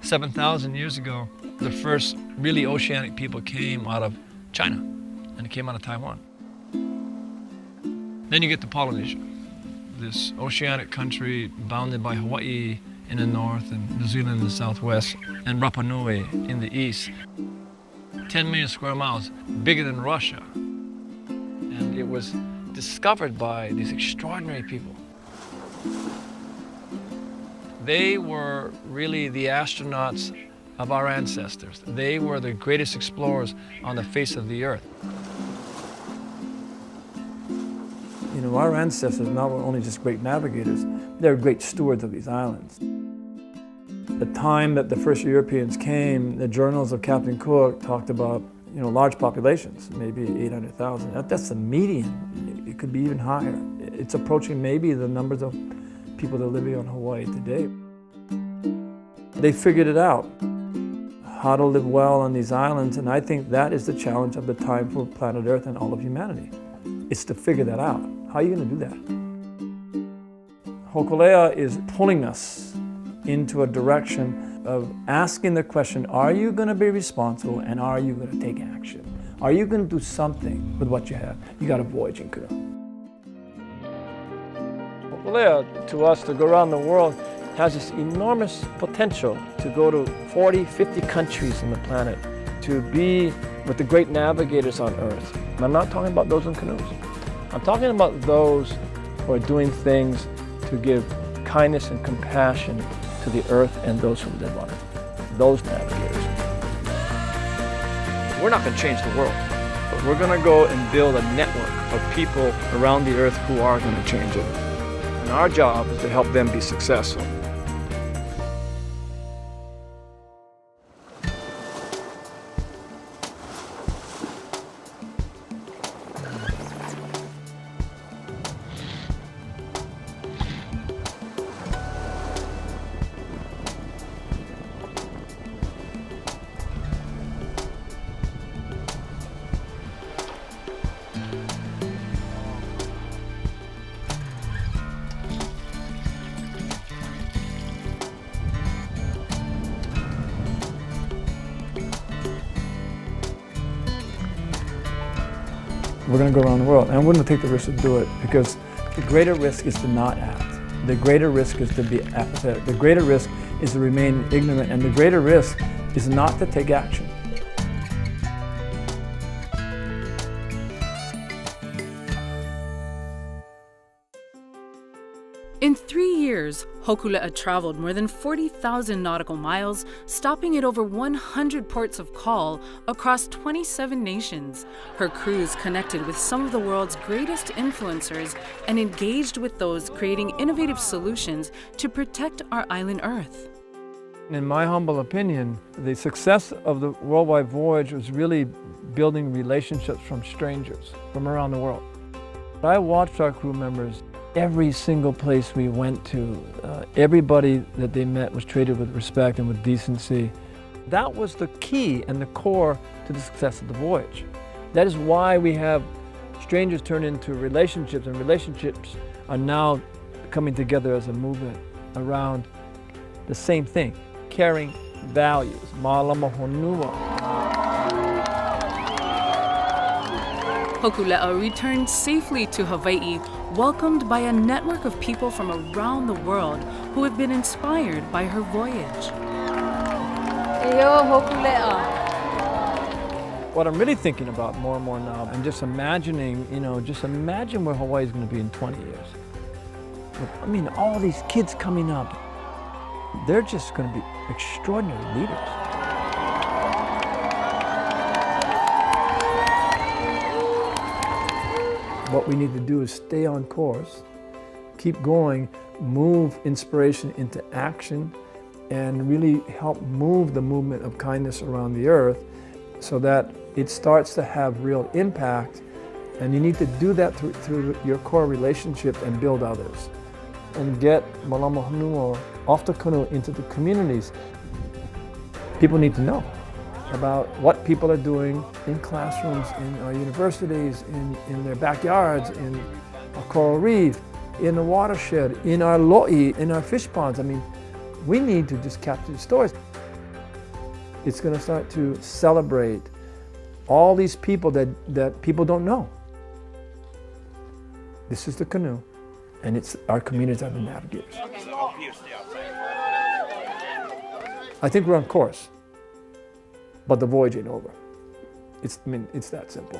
7,000 years ago, the first really oceanic people came out of China, and it came out of Taiwan. Then you get to Polynesia, this oceanic country bounded by Hawaii in the north and New Zealand in the southwest, and Rapa Nui in the east. 10 million square miles, bigger than Russia. And it was discovered by these extraordinary people. They were really the astronauts of our ancestors. They were the greatest explorers on the face of the earth. You know, our ancestors not were only just great navigators, they were great stewards of these islands. The time that the first Europeans came, the journals of Captain Cook talked about, you know, large populations, maybe 800,000. That's the median. It could be even higher. It's approaching maybe the numbers of people that are living on Hawaii today. They figured it out, how to live well on these islands, and I think that is the challenge of the time for planet Earth and all of humanity. It's to figure that out. How are you going to do that? Hokulea is pulling us into a direction of asking the question, are you going to be responsible and are you going to take action? Are you going to do something with what you have? You got a voyaging canoe. Hokulea, to us, to go around the world, has this enormous potential to go to 40, 50 countries on the planet, to be with the great navigators on Earth. And I'm not talking about those in canoes. I'm talking about those who are doing things to give kindness and compassion to the earth and those who live on it. Those navigators. We're not going to change the world, but we're going to go and build a network of people around the earth who are going to change it. And our job is to help them be successful. We're going to go around the world, and we're going to take the risk to do it, because the greater risk is to not act. The greater risk is to be apathetic. The greater risk is to remain ignorant, and the greater risk is not to take action. In 3 years, Hokulea traveled more than 40,000 nautical miles, stopping at over 100 ports of call across 27 nations. Her cruise connected with some of the world's greatest influencers and engaged with those creating innovative solutions to protect our island Earth. In my humble opinion, the success of the worldwide voyage was really building relationships from strangers from around the world. I watched our crew members. Every single place we went to, everybody that they met was treated with respect and with decency. That was the key and the core to the success of the voyage. That is why we have strangers turn into relationships, and relationships are now coming together as a movement around the same thing, caring values. Mālama honua. Hokulea returned safely to Hawaii, welcomed by a network of people from around the world who have been inspired by her voyage. Eyo Hokulea. What I'm really thinking about more and more now, I'm just imagining, just imagine where Hawaii is going to be in 20 years. I mean, all these kids coming up, they're just going to be extraordinary leaders. What we need to do is stay on course, keep going, move inspiration into action, and really help move the movement of kindness around the earth so that it starts to have real impact. And you need to do that through your core relationship and build others. And get Mālama honua off the canoe into the communities. People need to know about what people are doing in classrooms, in our universities, in their backyards, in a coral reef, in the watershed, in our lo'i, in our fish ponds. I mean, we need to just capture the stories. It's going to start to celebrate all these people that people don't know. This is the canoe, and it's our communities are the navigators. I think we're on course, but the voyage ain't over. It's that simple.